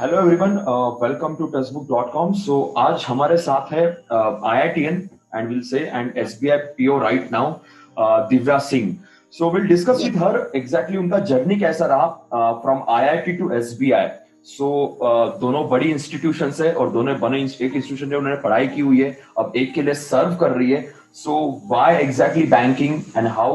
Hello everyone, welcome to textbook dot com. So आज हमारे साथ है IITN and will say and SBI PO right now, Divya Singh. So will discuss with her exactly उनका जर्नी कैसा रहा from IIT to SBI। So दोनों बड़ी इंस्टीट्यूशंस है और दोनों बने एक इंस्टीट्यूशन जो उन्होंने पढ़ाई की हुई है, अब एक के लिए सर्व कर रही है। So why exactly banking and how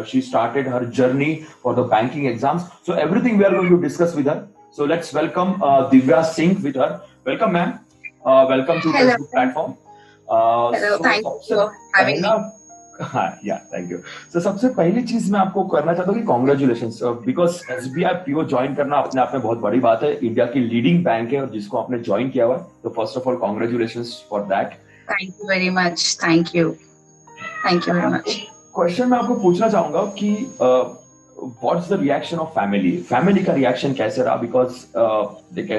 she started her journey for the banking exams? So everything we are going to discuss with her. So let's welcome Divya Singh with her. Welcome, ma'am. Welcome to Hello. Facebook platform. Hello. Thank you for having me. हाँ, या thank you. सो सबसे पहली चीज मैं आपको करना चाहता हूँ कि congratulations, because SBI PO join करना अपने आप में बहुत बड़ी बात है। इंडिया की लीडिंग बैंक है और जिसको आपने ज्वाइन किया हुआ है, तो first of all congratulations for that. Thank you very much. Thank you. Thank you very much. Question मैं आपको पूछना चाहूंगा कि what's the reaction of family का रिएक्शन कैसे रहा, बिकॉज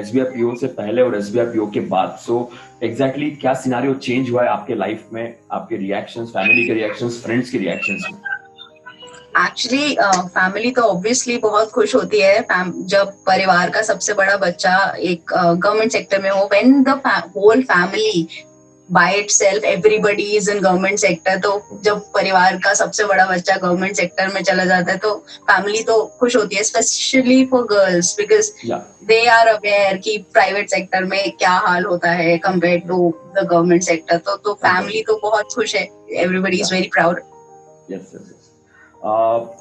SBI PO से पहले और SBI PO के बाद, सो एग्जैक्टली क्या सिनारियो चेंज हुआ है आपके लाइफ में, आपके रिएक्शंस, फैमिली के रिएक्शंस, फ्रेंड्स के रिएक्शंस में? एक्चुअली फैमिली तो ऑब्वियसली बहुत खुश होती है जब परिवार का सबसे बड़ा बच्चा एक गवर्नमेंट सेक्टर में हो। When the whole family by itself everybody is in government sector, तो जब परिवार का सबसे बड़ा बच्चा गवर्नमेंट सेक्टर में चला जाता है तो फैमिली तो खुश होती है, specially for girls, because they are aware कि प्राइवेट सेक्टर में क्या हाल होता है compare to the government sector. तो फैमिली तो बहुत खुश है, everybody is very proud. Yes.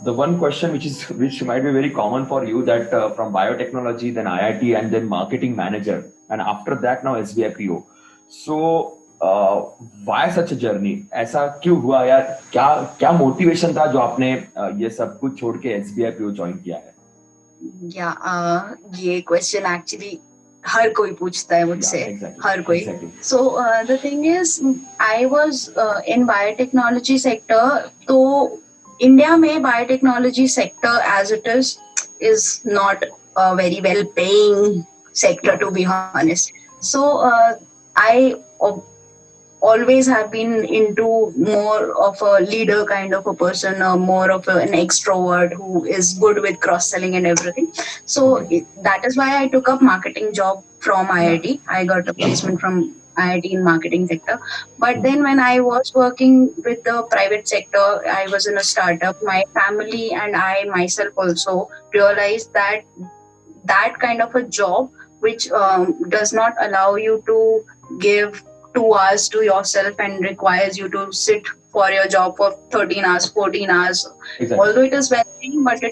The one question which might be very common for you, that from biotechnology, then IIT, and then marketing manager, and after that now SBI PO. So why such a journey? ऐसा क्यों हुआ यार? क्या motivation था जो आपने ये सब कुछ छोड़ के SBI PO ज्वाइन किया है? ये क्वेश्चन एक्चुअली हर कोई पूछता है मुझसे, हर कोई। So the thing is, I was in biotechnology sector. तो इंडिया में biotechnology sector as it is not a very well paying sector, to be honest. So I always have been into more of a leader kind of a person, more of an extrovert who is good with cross selling and everything. So that is why I took up marketing job from IIT. I got a placement from IIT in marketing sector. But then when I was working with the private sector, I was in a startup. My family and I myself also realized that kind of a job which does not allow you to give 2 hours to yourself and requires you to sit for your job for 13 hours, 14 hours. Exactly. Although it is well-paying, but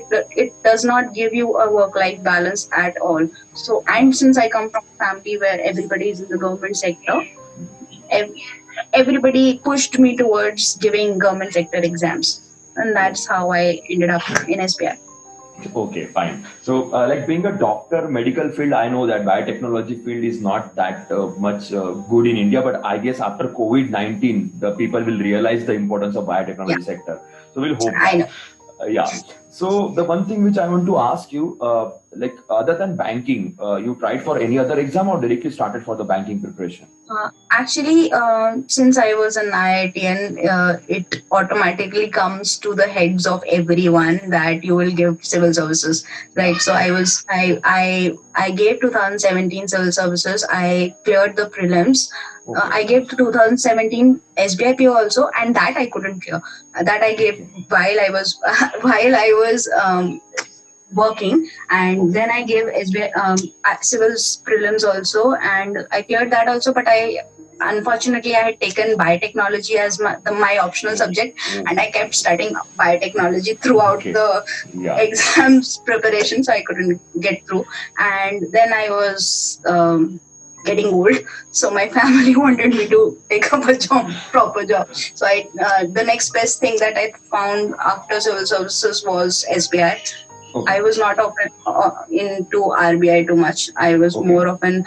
it does not give you a work-life balance at all. So, and since I come from a family where everybody is in the government sector, everybody pushed me towards giving government sector exams. And that's how I ended up in SBI. Okay, fine. So, like being a doctor, medical field, I know that biotechnology field is not that much good in India, but I guess after COVID-19, the people will realize the importance of biotechnology sector. So we'll hope. I know. Yeah. So the one thing which I want to ask you, like other than banking, you tried for any other exam or directly started for the banking preparation? Actually, since I was an IITian, it automatically comes to the heads of everyone that you will give civil services, right? So I gave 2017 civil services. I cleared the prelims. I gave 2017 SBI PO also, and that I couldn't clear. That I gave while I was working, and then I gave SBI civils prelims also, and I cleared that also. But unfortunately, I had taken biotechnology as my optional subject, and I kept studying biotechnology throughout the exams preparation, so I couldn't get through. And then I was getting old, so my family wanted me to take up a proper job. So the next best thing that I found after civil services was SBI. Okay. I was not into RBI too much. I was more of an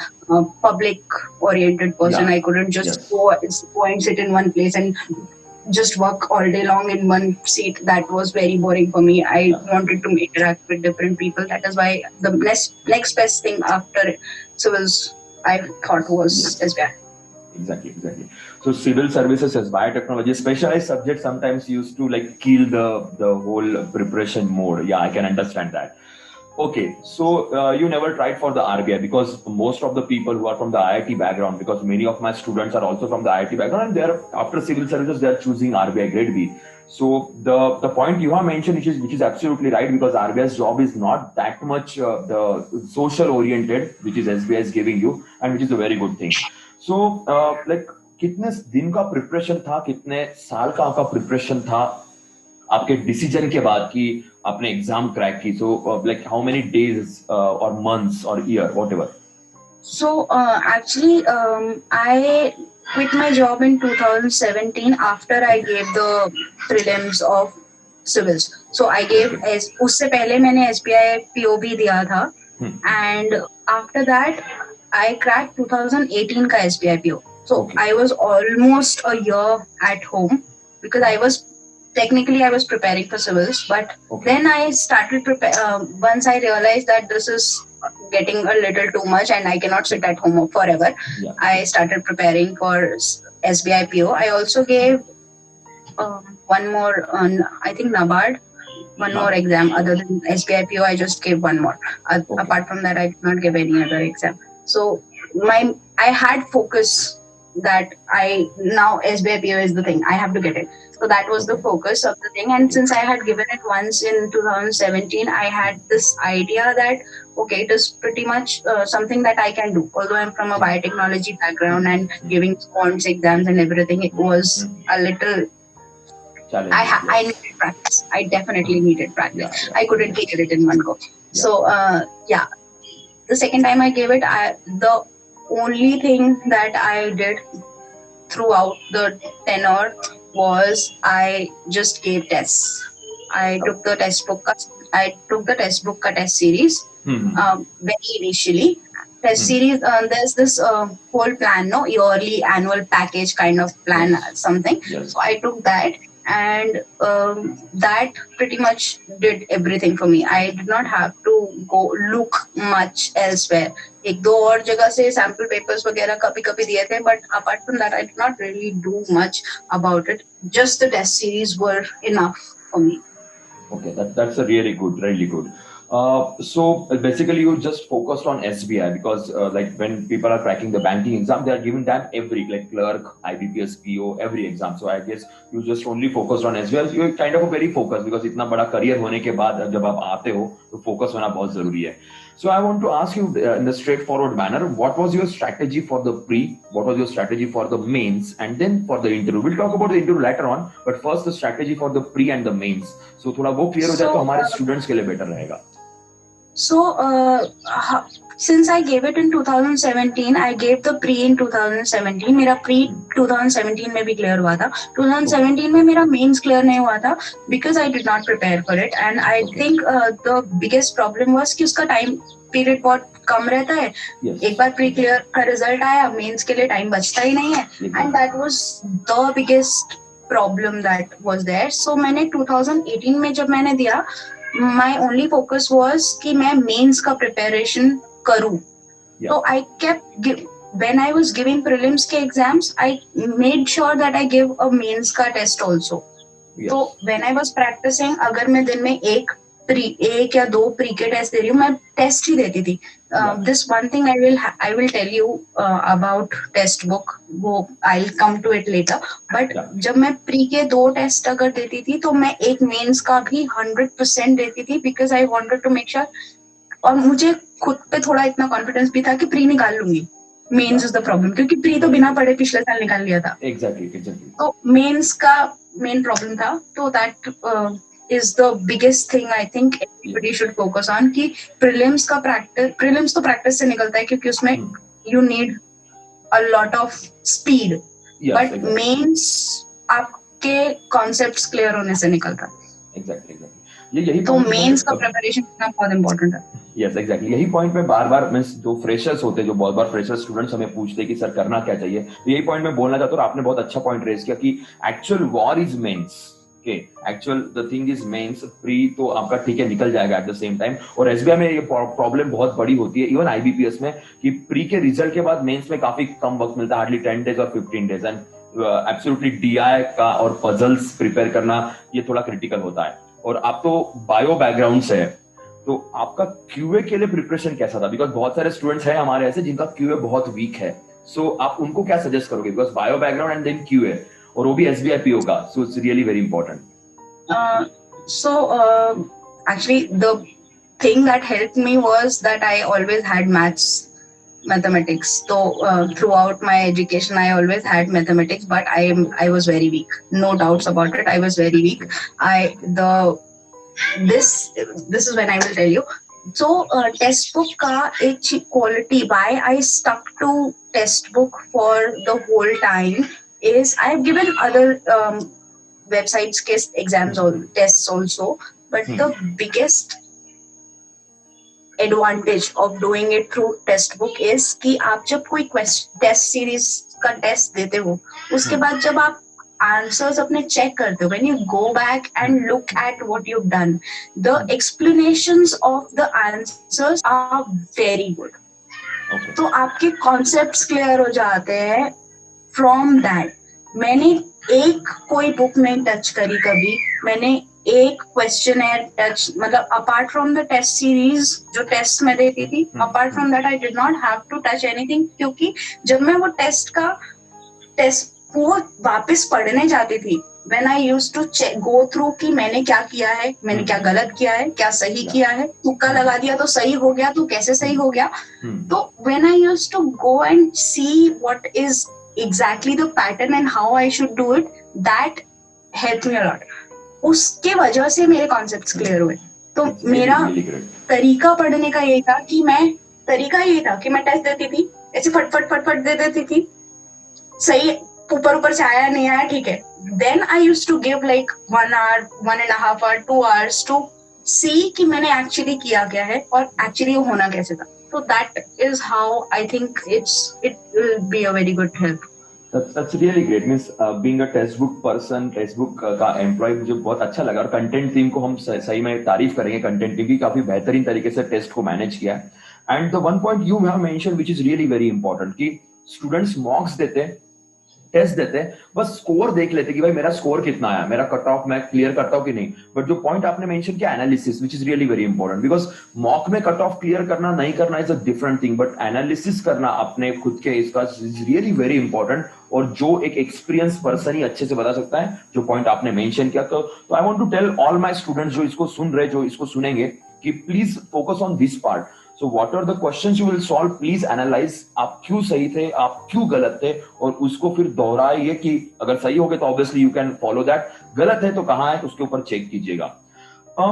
public-oriented person. I couldn't just go and sit in one place and just work all day long in one seat. That was very boring for me. I wanted to interact with different people. That is why the next best thing after civils I thought was SBI. Exactly. So civil services as biotechnology, specialized subjects sometimes used to like kill the whole preparation mode. Yeah, I can understand that. Okay, so you never tried for the RBI, because most of the people who are from the IIT background, because many of my students are also from the IIT background, and they're after civil services they're choosing RBI grade B. So the point you have mentioned, which is absolutely right, because RBI's job is not that much the social oriented, which is SBI is giving you, and which is a very good thing. So like कितने दिन का preparation था, कितने साल का आपका preparation था आपके डिसीजन के बाद कि आपने एग्जाम क्रैक की? So like how many days और मंथ्स और year whatever? So actually, I quit my job in 2017 after I gave the prelims of civils. So I gave उससे पहले मैंने SBI PO भी दिया था, and after that I cracked 2018 का SBI PO. So I was almost a year at home because I was preparing for civils, but then I started once I realized that this is getting a little too much and I cannot sit at home forever. I started preparing for SBI PO. I also gave one more I think NABARD, one more exam other than SBI PO. I just gave one more. Apart from that, I did not give any other exam. So I had focus that now SBI PO is the thing. I have to get it. So that was the focus of the thing. And since I had given it once in 2017, I had this idea that, okay, it is pretty much something that I can do. Although I'm from a biotechnology background and giving quants exams and everything, it was a little I needed practice. I definitely needed practice. I couldn't clear it in one go. So the second time I gave it, the only thing that I did throughout the tenure was I just gave tests. I took the textbook ka test series very initially. Test series, there's this whole plan, no, yearly annual package kind of plan, something. So I took that, and that pretty much did everything for me. I did not have to go look much elsewhere. एक दो और जगह से sample papers वगैरह कभी दिए थे, but apart from that, I did not really do much about it. Just the test series were enough for me. Okay, that's a really good. So basically, you just focused on SBI because like when people are cracking the banking exam, they are giving them every like clerk, IBPS, PO, every exam. So I guess you just only focused on SBI. You're kind of a very focused because इतना बड़ा career होने के बाद जब आप आते हो तो focus होना बहुत जरूरी है. So I want to ask you in the straightforward manner, what was your strategy for the pre? What was your strategy for the mains? And then for the interview? We'll talk about the interview later on, but first the strategy for the pre and the mains. So थोड़ा वो clear हो जाए तो हमारे students के लिए better रहेगा. So since I gave it in 2017, I gave the pre in 2017. मेरा pre 2017 में भी clear हुआ था. 2017 में मेरा mains clear नहीं हुआ था because I did not prepare for it. And I think the biggest problem was कि उसका time period बहुत कम रहता है. एक बार pre clear का result आया, mains के लिए time बचता ही नहीं है. And that was the biggest problem that was there. So मैंने 2018 में जब मैंने दिया, my only focus was कि मैं mains का preparation करूँ. So I kept when I was giving prelims के exams, I made sure that I give a mains का test also. So when I was practicing, अगर मैं दिन में एक या दो pre के test दे रही हूँ, मैं test ही देती थी. This one thing I will tell you about test book. वो I'll come to it later. But जब मैं pre के 2 test अगर देती थी, तो मैं एक mains का भी 100% देती थी because I wanted to make sure. और मुझे खुद पे थोड़ा इतना confidence भी था कि pre निकाल लूंगी. Mains is the problem क्योंकि pre तो बिना पढ़े पिछले साल निकाल लिया था. Exactly. तो mains का main problem था. तो that is the biggest thing I think everybody should focus on कि prelims तो practice से निकलता है क्योंकि उसमें you need a lot of speed, but mains आपके concepts clear होने से निकलता है. Exactly. यही तो mains का preparation करना बहुत important है. Yes, exactly. यही पॉइंट में बार-बार मींस जो फ्रेशर्स होते हैं, जो बहुत बार फ्रेशर स्टूडेंट्स हमें पूछते हैं कि सर करना क्या चाहिए, तो यही पॉइंट मैं बोलना चाहता हूँ. और आपने बहुत अच्छा पॉइंट रेज किया कि actual war is mains. Actual the thing is mains. Pre तो आपका ठीक है निकल जाएगा एट द सेम टाइम. और एसबीआई में ये प्रॉब्लम बहुत बड़ी होती है, इवन आईबीपीएस में, कि प्री के रिजल्ट के बाद मेंस में काफी कम वक्त मिलता है, हार्डली 10 डेज और 15 डेज. एंड एब्सोल्युटली डीआई का और पजल्स प्रिपेयर करना ये थोड़ा क्रिटिकल होता है. और आप तो बायो बैकग्राउंड से है, तो आपका क्यूए के लिए प्रिपरेशन कैसा था? बिकॉज बहुत सारे स्टूडेंट्स हैं हमारे ऐसे जिनका क्यूए बहुत वीक है, सो आप उनको क्या सजेस्ट करोगे? Because bio background and then QA, और वो भी एसबीआई पीओ का, so it's really very important. Actually, the thing that helped me was that I always had mathematics. So throughout my education, I always had mathematics, but I was very weak. No doubts about it. I was very weak. This is when I will tell you. So textbook ka ek quality why I stuck to textbook for the whole time is I've given other websites के exams or tests also, but the biggest advantage of doing it through textbook is कि आप जब कोई test series का test देते हो, उसके बाद जब आप answers अपने चेक करते हो, when you go back and look at what you've done, the explanations of the answers are very good. तो आपके concepts clear हो जाते हैं from that. मैंने एक कोई बुक नहीं टच करी कभी, मैंने एक क्वेश्चनर टच, मतलब apart from the test series जो टेस्ट में देती थी, apart from that I did not have to touch anything, क्योंकि जब मैं वो टेस्ट वो वापस पढ़ने जाती थी, when I used to go through कि मैंने क्या किया है, मैंने क्या गलत किया है, क्या सही किया है, तुक्का लगा दिया तो सही हो गया, तो कैसे सही हो गया, तो when I used to go and see what is exactly the pattern and how I should do it, that helped me a lot. उसके वजह से मेरे concepts clear हुए. तो मेरा तरीका पढ़ने का ये था कि मैं टेस्ट देती थी, ऐसे फट दे देती थी, सही ऊपर से आया नहीं आया ठीक है, then I used to give like 1 hour, 1.5 hour, 2 hours to see कि मैंने actually किया क्या है और actually वो होना कैसे था. So that is how I think it will be a very good help. That's really great. Means being a textbook person, textbook का employee मुझे बहुत अच्छा लगा, और कंटेंट टीम को हम सही में तारीफ करेंगे. कंटेंट टीम की काफी बेहतरीन तरीके से टेस्ट को मैनेज किया. And the one point you have mention which is really very important, कि स्टूडेंट्स मॉक्स देते हैं, टेस्ट देते हैं, बस स्कोर देख लेते कि भाई मेरा स्कोर कितना आया, मेरा कट ऑफ मैं क्लियर करता हूं कि नहीं. बट जो पॉइंट आपने मेंशन किया analysis, which is really very important, because mock में कट ऑफ क्लियर करना नहीं करना is a different thing, but analysis करना अपने खुद के इसका इज रियली वेरी इंपॉर्टेंट, और जो एक एक्सपीरियंस पर्सन ही अच्छे से बता सकता है, जो पॉइंट आपने मेंशन किया. तो I want to tell all my students जो इसको सुन रहे, जो इसको सुनेंगे, कि please focus on this part. So what are the questions you will solve? Please analyze आप क्यों सही थे, आप क्यों गलत थे, और उसको फिर दोहराइए कि अगर सही हो गए तो obviously you can follow that, गलत है तो कहाँ है उसके ऊपर चेक कीजिएगा.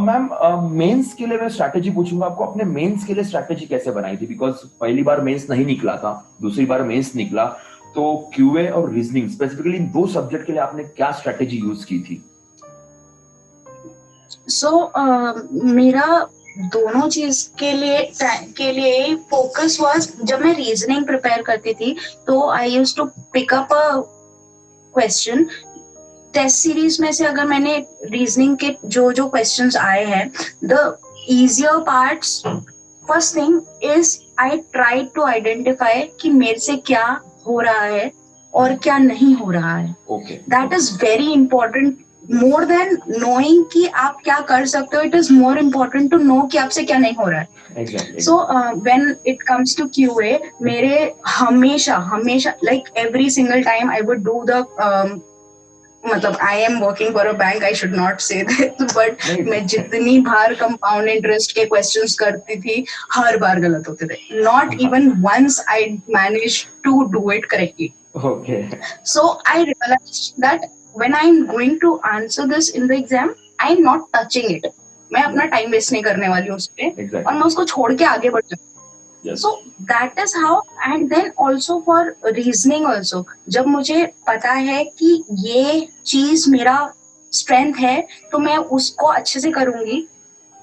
मैम मेंस के लिए मैं स्ट्रैटेजी पूछूंगा आपको. अपने मेंस के लिए स्ट्रैटेजी कैसे बनाई थी? बिकॉज पहली बार मेंस नहीं निकला था, दूसरी बार मेंस निकला, तो क्यूए और रीजनिंग स्पेसिफिकली इन दो सब्जेक्ट के लिए आपने क्या स्ट्रैटेजी यूज की थी? मेरा दोनों चीज के लिए फोकस वाज, जब मैं रीजनिंग प्रिपेयर करती थी तो I used to pick up a question test series में से. अगर मैंने रीजनिंग के जो क्वेश्चंस आए हैं, the easier parts, first thing is I try to identify कि मेरे से क्या हो रहा है और क्या नहीं हो रहा है. That is very important. More than knowing कि आप क्या कर सकते हो, it is more important to know कि आपसे क्या नहीं हो रहा है. So when it comes to QA, मेरे हमेशा like every single time I would do the, मतलब I am working for a bank, I should not say that, but मैं जितनी बार कंपाउंड इंटरेस्ट के क्वेश्चंस करती थी, हर बार गलत होते थे. Not even once I manage to do it correctly. So I realised that when I'm going to answer this in the exam, I'm not touching it. मैं अपना टाइम वेस्ट नहीं करने वाली हूँ उस पे, और मैं उसको छोड़ के आगे बढ़ जाऊँ. So that is how. And then also for reasoning also, जब मुझे पता है कि ये चीज मेरा स्ट्रेंथ है तो मैं उसको अच्छे से करूंगी,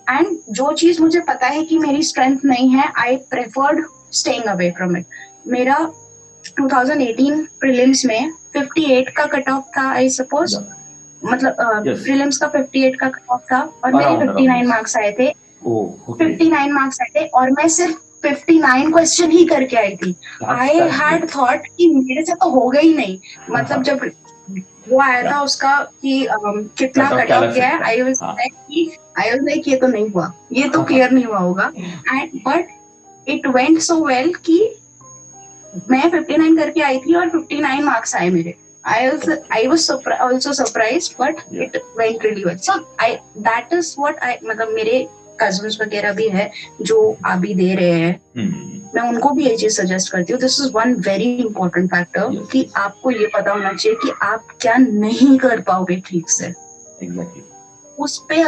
एंड जो चीज मुझे पता है कि मेरी स्ट्रेंथ नहीं है, I preferred staying away from it. मेरा 2018 प्रीलिम्स में 58 का कट ऑफ था, आई सपोज, मतलब प्रीलिम्स का 58 का कट ऑफ था, और मेरे 59 मार्क्स आए थे. 59 मार्क्स आए थे और मैं सिर्फ 59 क्वेश्चन ही करके आई थी. आई हैड थॉट कि मेरे से तो होगा ही नहीं. मतलब जब वो आया था उसका कि कितना कट ऑफ गया है। आई वाज लाइक ये तो नहीं हुआ, ये तो क्लियर नहीं हुआ होगा, and but it went so well कि मैं 59 करके आई थी और 59 मार्क्स आए मेरे। I was also surprised, but it went really well. So that is what मतलब मेरे cousins वगैरह भी है जो अभी दे रहे हैं, मैं उनको भी ये चीज सजेस्ट करती हूँ। This is one very important factor कि आपको ये पता होना चाहिए कि आप क्या नहीं कर पाओगे ठीक से। Exactly. उस पे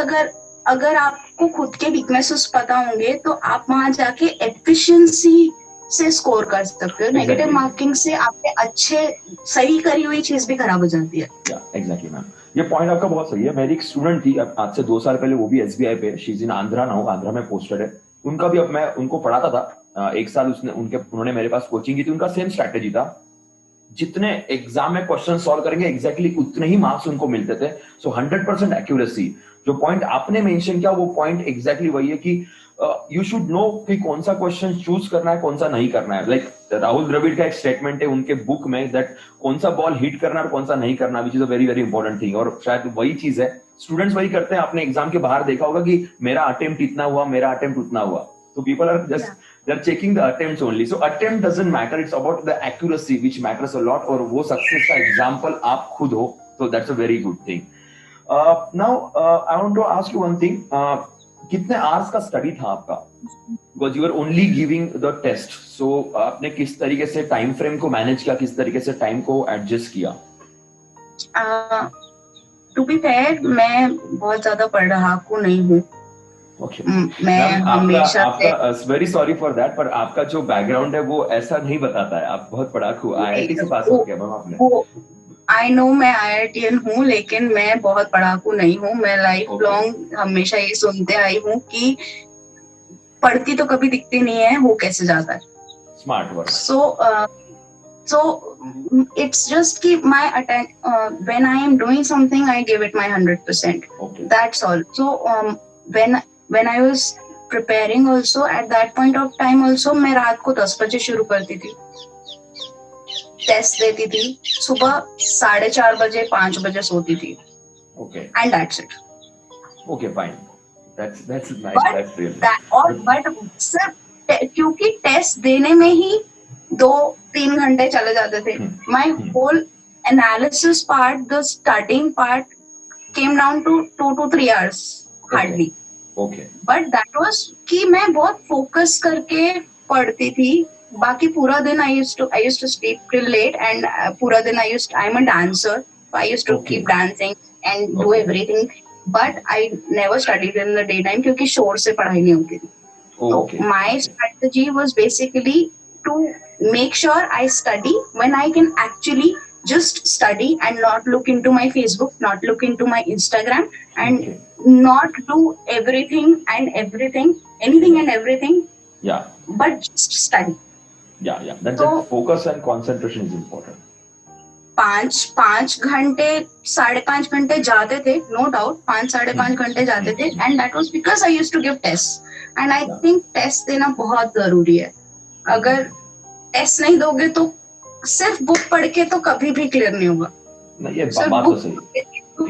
अगर आपको खुद के वीकनेसेस पता होंगे तो आप वहां जाके एफिशिएंसी से स्कोर कर सकते हो। नेगेटिव मार्किंग से आपके अच्छे सही करी हुई चीज भी खराब हो जाती है। एग्जैक्टली मैम, ये पॉइंट आपका बहुत सही है। मेरी एक स्टूडेंट थी आज से 2 साल पहले, वो भी एसबीआई पे, she is in Andhra now, Andhra में पोस्टेड है। उनका भी, अब मैं उनको पढ़ाता था 1 साल, उन्होंने मेरे पास कोचिंग की थी। उनका सेम स्ट्रैटेजी था, जितने एग्जाम में क्वेश्चन सॉल्व करेंगे एग्जैक्टली उतने ही मार्क्स उनको मिलते थे। सो 100% एक्यूरेसी। जो पॉइंट आपने मेंशन किया वो पॉइंट एग्जैक्टली वही है कि यू शुड नो कि कौन सा क्वेश्चन चूज करना है, कौन सा नहीं करना है। लाइक राहुल द्रविड़ का एक स्टेटमेंट है उनके बुक में, दैट कौन सा बॉल हिट करना है और कौन सा नहीं करना, which is a very very important thing. और शायद वही चीज है स्टूडेंट्स वही करते हैं। आपने एग्जाम के बाहर देखा होगा कि मेरा अटेम्प्ट इतना हुआ, मेरा अटेम्प्ट उतना हुआ। So people are just they're checking the attempts only. So attempt doesn't matter. It's about the accuracy which matters a lot. और वो success का example आप खुद हो. So that's a very good thing. Now I want to ask you one thing. कितने hours का study था आपका? Because you were only giving the test. So आपने किस तरीके से time frame को manage किया? किस तरीके से time को adjust किया? To be fair, मैं बहुत ज़्यादा पढ़ाकू नहीं हूँ। Okay. मैं हमेशा वेरी सॉरी फॉर दैट, पर आपका जो बैकग्राउंड है वो ऐसा नहीं बताता है। आप बहुत पढ़ाकू, आईआईटी से पास आउट किया मैम आपने। आई नो मैं आईआईटीएन हूँ, लेकिन मैं बहुत पढ़ाकू नहीं हूँ। मैं लाइफ लॉन्ग हमेशा ये सुनते आई हूँ कि पढ़ती तो कभी दिखती नहीं है, हो कैसे जाता है। Smart work. So it's just keep my when I am doing something, I give it my 100%. Okay. That's all. So when I was preparing also, at that point of time also, मैं रात को 10 बजे शुरू करती थी, test देती थी, सुबह 4:30 बजे 5 बजे सोती थी। Okay. And that's it. Okay, fine. That's nice. That's really. But सिर्फ क्योंकि टेस्ट देने में ही 2-3 घंटे चले जाते थे। My whole analysis part, the studying part, came down to 2 to 3 hours hardly. Okay. But that was कि मैं बहुत focus करके पढ़ती थी। बाकी पूरा दिन I used to sleep till late, and पूरा दिन I'm a dancer, so I used to keep dancing and do everything. But I never studied in the daytime क्योंकि शोर से पढ़ाई नहीं होती थी। So my strategy was basically to make sure I study when I can actually just study and not look into my Facebook, not look into my Instagram, and not do anything and everything. Yeah. But just study. Yeah. That focus and concentration is important. 5 घंटे 5.5 घंटे जाते थे, no doubt 5-5.5 घंटे जाते थे, and that was because I used to give tests, and I think test देना बहुत जरूरी है। अगर टेस्ट नहीं दोगे तो सिर्फ बुक पढ़ के तो कभी भी क्लियर नहीं होगा। ये बात तो सही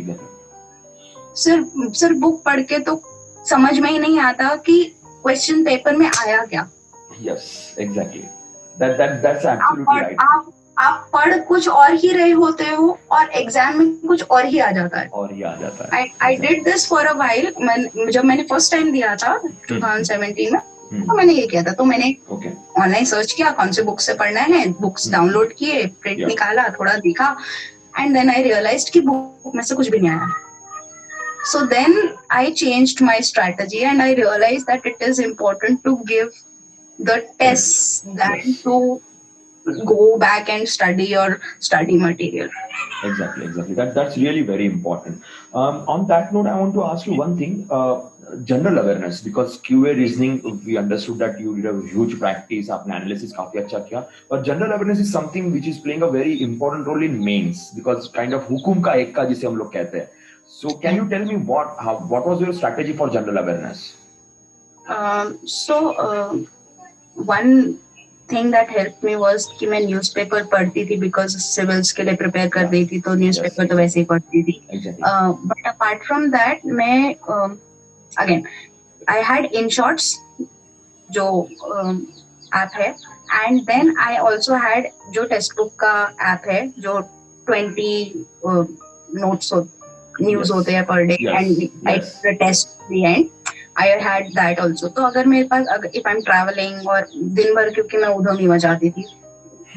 है। सिर्फ बुक पढ़ के तो समझ में ही नहीं आता कि क्वेश्चन पेपर में आया क्या। Yes, exactly. That's absolutely right. आप पढ़ कुछ और ही रहे होते हो और एग्जाम में कुछ और ही आ जाता है। I did this for a while. जब मैंने फर्स्ट टाइम दिया था 2017 में, तो मैंने ये किया था। तो मैंने ऑनलाइन सर्च किया कौन से बुक से पढ़ना है, बुक्स डाउनलोड किए, प्रिंट निकाला, थोड़ा देखा, एंड देन आई रियलाइज्ड कि बुक में से कुछ भी नहीं आया। So then I changed my strategy and I realized that it is important to give the tests than to go back and study your study material. Exactly. That's really very important. On that note, I want to ask you one thing. General awareness, because QA reasoning, we understood that you did a huge practice, आपने analysis काफी अच्छा किया, but general awareness is something which is playing a very important role in mains, because kind of हुकुम का एक्का जिसे हम लोग कहते हैं. So can you tell me what was your strategy for general awareness? One thing that helped me was कि मैं newspaper पढ़ती थी because civils के लिए prepare कर रही थी तो newspaper तो वैसे ही पढ़ती थी. But apart from that मैं again I had InShots जो app है, and then I also had जो textbook का app है जो 20 notes news होते हैं per day and I the test the end. I had that also. तो अगर मेरे पास if I'm traveling और दिन भर क्योंकि मैं उधर नहीं जाती थी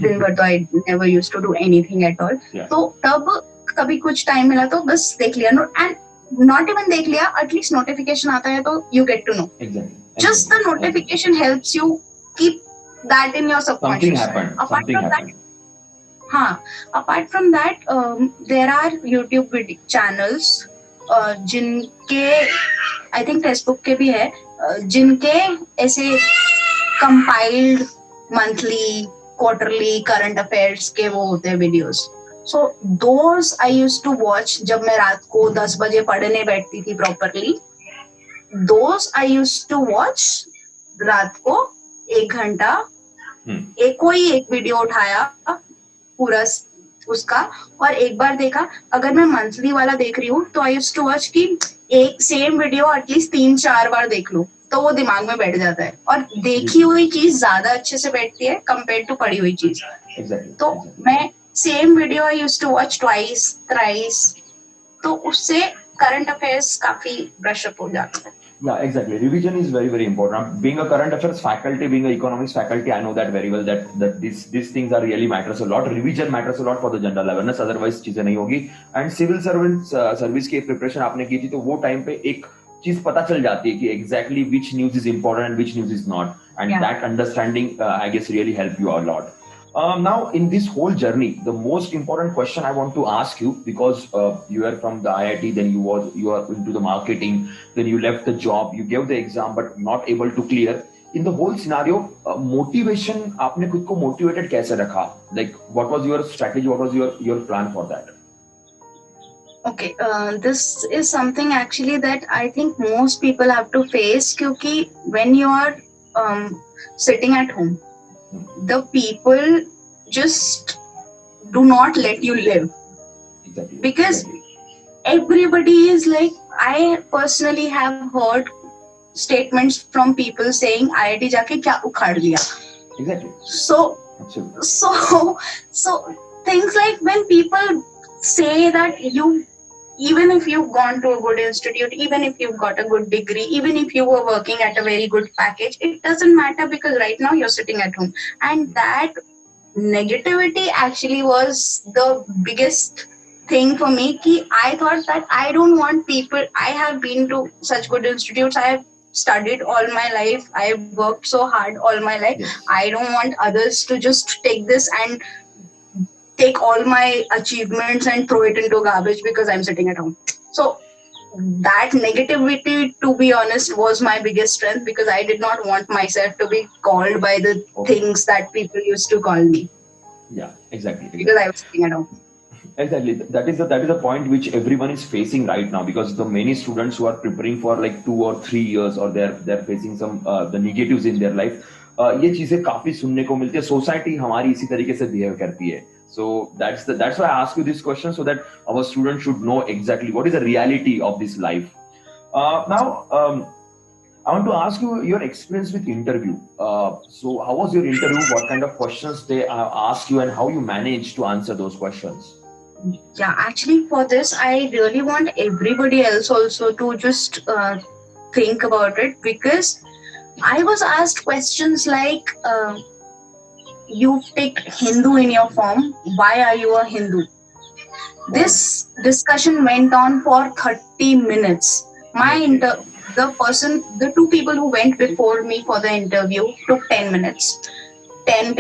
दिन भर तो I never used to do anything at all. तो तब कभी कुछ टाइम मिला तो बस देख लिया and not even देख लिया at least notification आता है तो you get to know. Just the notification helps you keep that in your subconscious. Something happened. हाँ, apart from that, there are YouTube video channels जिनके I think Facebook के भी है जिनके ऐसे compiled monthly, quarterly current affairs के वो होते हैं videos. So those I used to watch जब मैं रात को 10 बजे पढ़ने बैठती थी properly. Those I used to watch रात को 1 घंटा कोई एक वीडियो उठाया पूरा उसका और एक बार देखा. अगर मैं मंथली वाला देख रही हूँ तो आई यूज्ड टू वॉच कि एक सेम वीडियो एटलीस्ट 3-4 बार देख लूं तो वो दिमाग में बैठ जाता है और देखी हुई चीज ज्यादा अच्छे से बैठती है कंपेयर टू पढ़ी हुई चीज. तो मैं same video I used to watch twice thrice तो उससे करंट अफेयर्स काफी ब्रश अप हो जाता है. Yeah, exactly. Revision is very, very important. Being a current affairs faculty, being an economics faculty, I know that very well that these things are really matters a lot. Revision matters a lot for the general awareness. Otherwise, चीजें नहीं होगी. And civil servants service की preparation आपने की थी तो वो time पे एक चीज पता चल जाती है कि exactly which news is important and which news is not. And that understanding, I guess, really help you a lot. Now, in this whole journey, the most important question I want to ask you, because you are from the IIT, then you are into the marketing, then you left the job, you gave the exam, but not able to clear. In the whole scenario, motivation, आपने खुद को motivated कैसे रखा? Like, what was your strategy? What was your plan for that? Okay, this is something actually that I think most people have to face, क्योंकि when you are sitting at home, the people just do not let you live. Exactly. Because everybody is like, I personally have heard statements from people saying IIT जाके क्या उखाड़ लिया. Exactly. So things like when people say that even if you've gone to a good institute, even if you've got a good degree, even if you were working at a very good package, it doesn't matter because right now you're sitting at home. And that negativity actually was the biggest thing for me. Ki I thought that I don't want people, I have been to such good institutes, I have studied all my life, I have worked so hard all my life. Yes. I don't want others to just take this and take all my achievements and throw it into garbage because I'm sitting at home. So that negativity, to be honest, was my biggest strength because I did not want myself to be called by the things that people used to call me. Yeah, exactly. Because I was sitting at home. Exactly. That is the point which everyone is facing right now, because the many students who are preparing for like 2 or 3 years, or they're facing some the negatives in their life. ये चीजें काफी सुनने को मिलती है. Society हमारी इसी तरीके से बिहेव करती है. So that's why I ask you this question, so that our students should know exactly what is the reality of this life. Now, I want to ask you your experience with interview. So how was your interview? What kind of questions they asked you, and how you managed to answer those questions? Yeah, actually for this, I really want everybody else also to just think about it, because I was asked questions like, you've ticked Hindu in your form. Why are you a Hindu? This discussion went on for 30 minutes. The two people who went before me for the interview took 10 minutes. 10.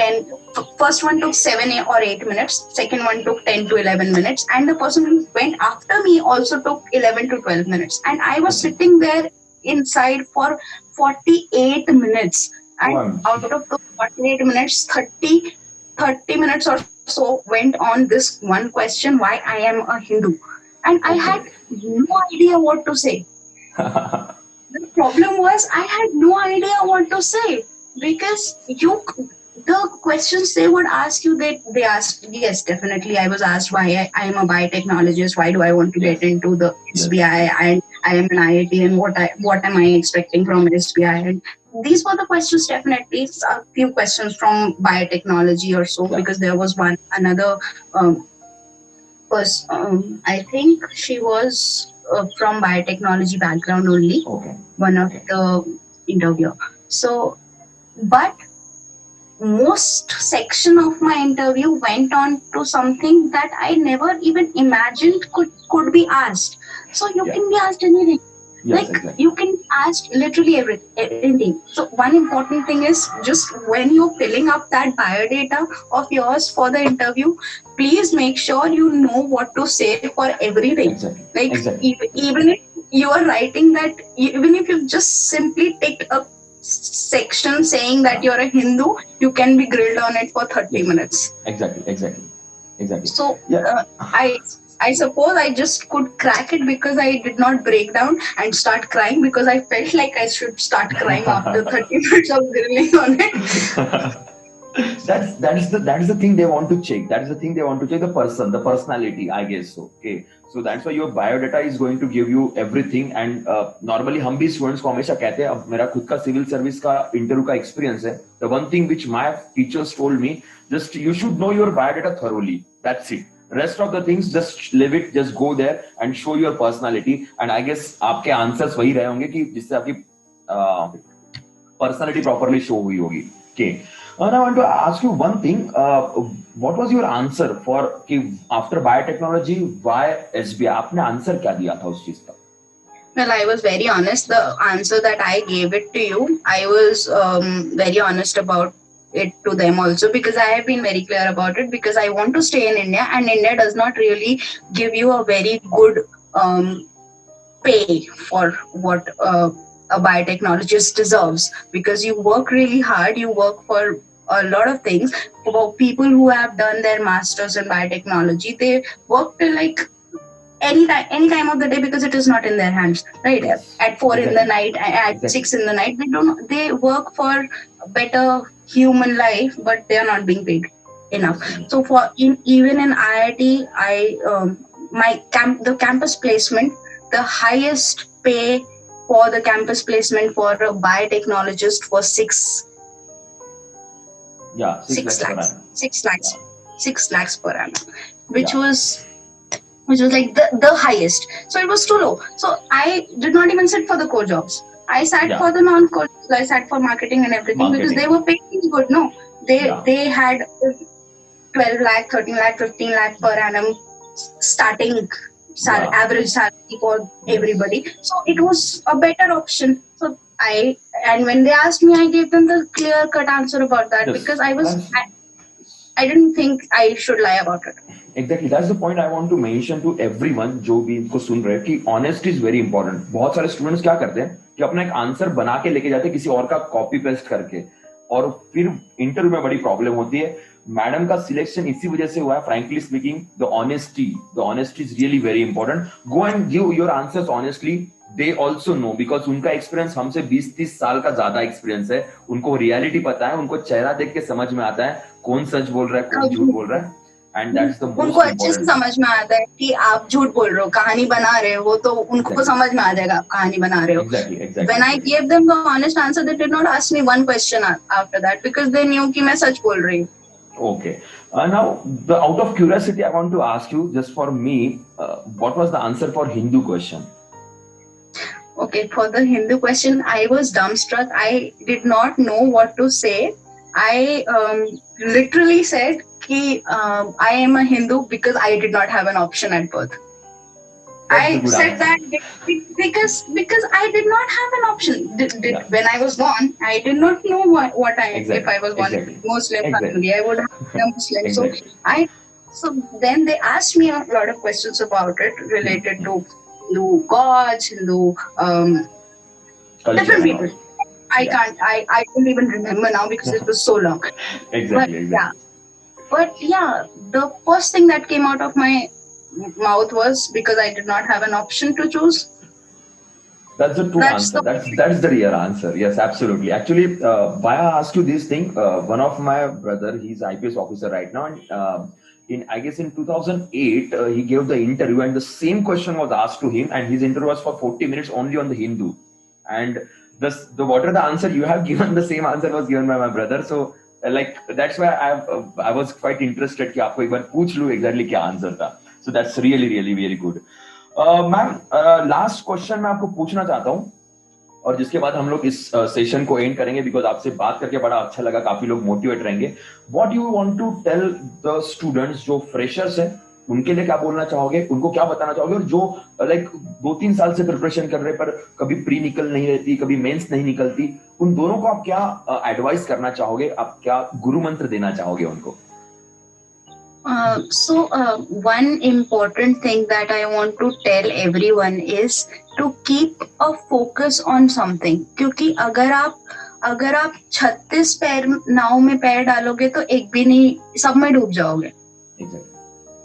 First one took 7 or 8 minutes. Second one took 10 to 11 minutes. And the person who went after me also took 11 to 12 minutes. And I was sitting there inside for 48 minutes. And out of those 48 minutes, 30 minutes or so went on this one question, why I am a Hindu. And I had no idea what to say. The problem was I had no idea what to say, because the questions they would ask you, they asked, yes, definitely. I was asked why I am a biotechnologist. Why do I want to get into the SBI? And I am an IIT, and what am I expecting from SBI? And these were the questions. Definitely, a few questions from biotechnology or so, because there was another. I think she was from biotechnology background only. Okay. One of the interviewer. So, but most section of my interview went on to something that I never even imagined could be asked. So you can be asked anything. Yes, exactly. You can ask literally everything. So one important thing is, just when you're filling up that biodata of yours for the interview, please make sure you know what to say for everything. Exactly. Even if you are writing that, even if you just simply ticked a section saying that you're a Hindu, you can be grilled on it for 30 minutes. Exactly. So I suppose I just could crack it because I did not break down and start crying, because I felt like I should start crying after 30 minutes of grilling on it. That's the thing they want to check. That is the thing they want to check, the personality, I guess so. Okay, so that's why your biodata is going to give you everything. And normally हम भी students को हमेशा कहते हैं, अब मेरा खुद का सिविल सर्विस का इंटरव्यू का एक्सपीरियंस है, the one thing which my teachers told me, just you should know your biodata thoroughly. That's it. Rest of the things just leave it, just go there and show your personality. And I guess आपके answers वही रहे होंगे कि जिससे आपकी personality properly show हुई होगी. Okay. And I want to ask you one thing. What was your answer for कि after biotechnology why SBI? आपने आंसर क्या दिया था उस चीज का? Well, I was very honest. The answer that I gave it to you, I was very honest about it to them also, because I have been very clear about it, because I want to stay in India, and India does not really give you a very good pay for what a biotechnologist deserves, because you work really hard, you work for a lot of things. For people who have done their masters in biotechnology, they work till like any time of the day, because it is not in their hands, right? At 4 in the night, at 6 in the night, they work for a better human life, but they are not being paid enough. So even in IIT, the campus placement, the highest pay for the campus placement for a biotechnologist was 6 lakhs per annum, which was like the highest. So it was too low. So I did not even sit for the core jobs. I sat for the non-core jobs. I sat for marketing and everything, because they were paying good. No, they had 12 lakh, 13 lakh, 15 lakh per annum starting average salary for everybody. So it was a better option. So and when they asked me, I gave them the clear-cut answer about that, because I didn't think I should lie about it. Exactly, that's the point I want to mention to everyone जो भी इनको सुन रहे हैं, कि honesty is very important. बहुत सारे students क्या करते हैं कि अपना एक आंसर बना के लेके जाते हैं किसी और का कॉपी पेस्ट करके, और फिर इंटरव्यू में बड़ी प्रॉब्लम होती है. मैडम का सिलेक्शन इसी वजह से हुआ है. Frankly speaking, the honesty is really very important. Go and give your answers honestly. They also know, because उनका एक्सपीरियंस हमसे 20-30 साल का ज्यादा एक्सपीरियंस है. उनको रियलिटी पता है, उनको चेहरा देख के समझ में आता है कौन सच बोल रहा है, कौन झूठ बोल रहा है. And that's the most उनको अच्छे से समझ में आता है कि आप झूठ बोल रहे हो, कहानी बना रहे हो, तो उनको समझ में आ जाएगा आप कहानी बना रहे हो. Exactly. When I gave them the honest answer, they did not ask me one question after that, because they knew कि मैं सच बोल रही हूँ. Okay. Now, out of curiosity, I want to ask you, just for me, what was the answer for Hindu question? Okay, for the Hindu question, I was dumbstruck. I did not know what to say. I literally said कि I am a Hindu because I did not have an option at birth. I said that because I did not have an option. When I was born, I did not know what I am. If I was born in Muslim family, I would have been a Muslim. So then they asked me a lot of questions about it related to Hindu gods, Hindu different people. I don't even remember now because it was so long. Exactly. But the first thing that came out of my mouth was, because I did not have an option to choose. That's the true answer. That's the real answer. Yes, absolutely. Actually, why I asked you this thing, one of my brother, he's IPS officer right now, and in I guess in 2008, he gave the interview, and the same question was asked to him, and his interview was for 40 minutes only on the Hindu, and the whatever the answer you have given, the same answer was given by my brother. So like that's why I was quite interested कि आपको एक बार पूछ लूँ exactly क्या answer था. So that's really really very good. Ma'am last question मैं आपको पूछना चाहता हूँ और जिसके बाद हम लोग इस सेशन को एंड करेंगे, बिकॉज आपसे बात करके बड़ा अच्छा लगा, काफी लोग मोटिवेट रहेंगे. What you want to tell the students जो फ्रेशर्स हैं, उनके लिए क्या बोलना चाहोगे, उनको क्या बताना चाहोगे, और जो लाइक 2-3 साल से प्रिपरेशन कर रहे पर कभी प्री निकल नहीं रहती, कभी मेंस नहीं निकलती, उन दोनों को आप क्या एडवाइस करना चाहोगे, आप क्या गुरु मंत्र देना चाहोगे उनको? One important thing that I want to tell everyone is to keep a focus on something. क्योंकि अगर आप 36 पैर नाव में पैर डालोगे तो एक भी नहीं, सब में डूब जाओगे.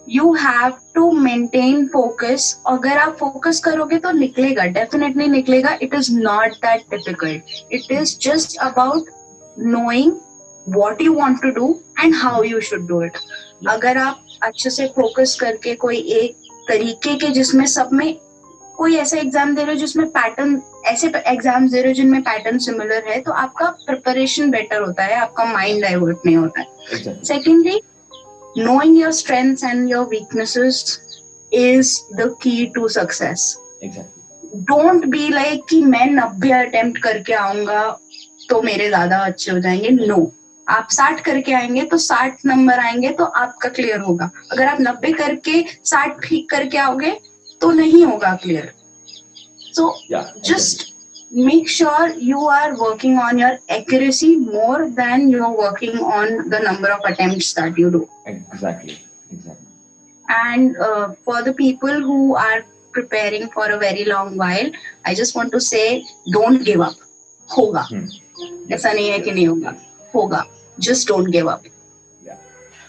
You have to maintain focus. अगर आप फोकस करोगे तो निकलेगा, definitely निकलेगा. It is not that difficult. It is just about knowing what you want to do and how you should do it. अगर आप अच्छे से फोकस करके कोई एक तरीके के, जिसमें सब में कोई ऐसे एग्जाम दे रहे हो जिसमें पैटर्न, ऐसे एग्जाम्स दे रहे हो जिनमें पैटर्न सिमिलर है, तो आपका प्रिपरेशन बेटर होता है, आपका माइंड डाइवर्ट नहीं होता है. Secondly, knowing your strengths and your weaknesses is the key to success. Don't be like कि मैं 90 अटेम्प्ट करके आऊंगा तो मेरे ज्यादा अच्छे हो जाएंगे. No. आप 60 करके आएंगे तो 60 नंबर आएंगे तो आपका क्लियर होगा. अगर आप 90 करके 60 ठीक करके आओगे तो नहीं होगा clear. So just make sure you are working on your accuracy more than you're working on the number of attempts that you do. Exactly. And for the people who are preparing for a very long while, I just want to say, don't give up. होगा. ऐसा नहीं है कि नहीं होगा, होगा. Just don't give up.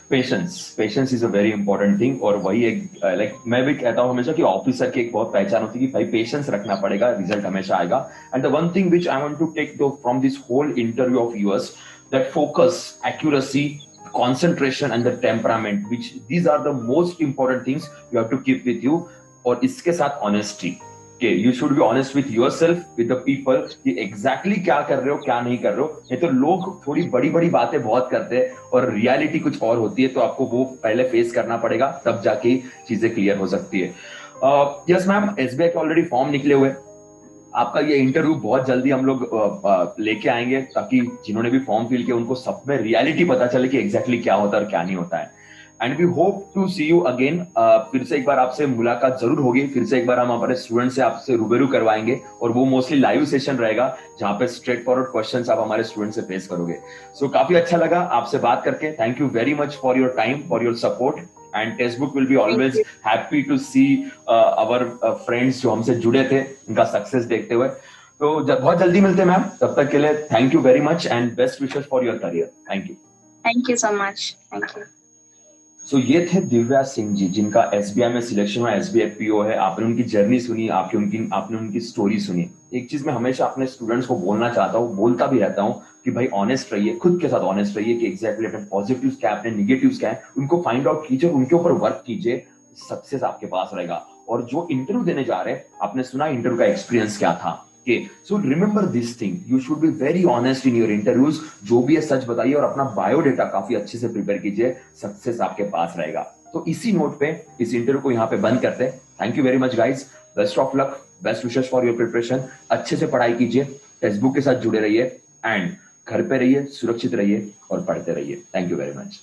Patience is a very important thing. और वही एक लाइक मैं भी कहता हूँ हमेशा कि ऑफिसर की एक बहुत पहचान होती है कि भाई पेशेंस रखना पड़ेगा, रिजल्ट हमेशा आएगा. And the one thing which I want to take from this whole interview of yours, that focus, accuracy, concentration and the temperament, which these are the most important things you have to keep with you. और इसके साथ honesty. You should be honest with yourself, with the people, कि exactly क्या कर रहे हो, क्या नहीं कर रहे हो. नहीं तो लोग थोड़ी बड़ी बड़ी बातें बहुत करते हैं और रियलिटी कुछ और होती है, तो आपको वो पहले फेस करना पड़ेगा, तब जाके चीजें क्लियर हो सकती है. यस मैम, एसबीआई के ऑलरेडी फॉर्म निकले हुए, आपका ये इंटरव्यू बहुत जल्दी हम लोग लेके आएंगे, ताकि जिन्होंने भी फॉर्म फिल किया उनको सब में रियलिटी पता चले कि एग्जैक्टली क्या होता है और क्या नहीं होता है. And we hope to see you again. फिर से एक बार आपसे मुलाकात जरूर होगी, फिर से एक बार हम हमारे स्टूडेंट से आपसे रूबरू करवाएंगे, और वो मोस्टली लाइव सेशन रहेगा जहां पे स्ट्रेट फॉरवर्ड क्वेश्चंस आप हमारे स्टूडेंट से फेस करोगे. सो काफी अच्छा लगा आपसे बात करके. Thank you very much for your time, for your support, and textbook will be always happy to see our friends जो हमसे जुड़े थे, उनका सक्सेस देखते हुए. तो बहुत जल्दी मिलते हैं मैम, तब तक के लिए thank you very much and best wishes for your career. Thank you so much. Thank you. So ये थे दिव्या सिंह जी, जिनका एसबीआई में सिलेक्शन हुआ, एसबीआई पीओ है. आपने उनकी जर्नी सुनी, आपने उनकी स्टोरी सुनी. एक चीज मैं हमेशा अपने स्टूडेंट्स को बोलना चाहता हूँ, बोलता भी रहता हूँ, कि भाई ऑनेस्ट रहिए, खुद के साथ ऑनेस्ट रहिए कि एग्जैक्टली अपने पॉजिटिव्स क्या है, अपने नेगेटिव्स क्या है, उनको फाइंड आउट कीजिए, उनके ऊपर वर्क कीजिए, सक्सेस आपके पास रहेगा. और जो इंटरव्यू देने जा रहे हैं, आपने सुना इंटरव्यू का एक्सपीरियंस क्या था. Okay, so remember this thing. You should be very honest in your interviews. जो भी है सच बताइए और अपना बायोडेटा काफी अच्छे से प्रिपेयर कीजिए, सक्सेस आपके पास रहेगा. तो इसी नोट पे इस इंटरव्यू को यहाँ पे बंद करते हैं. Thank you very much guys. Best of luck, best wishes for your preparation. अच्छे से पढ़ाई कीजिए, टेक्स्टबुक के साथ जुड़े रहिए, एंड घर पे रहिए, सुरक्षित रहिए और पढ़ते रहिए. Thank you very much.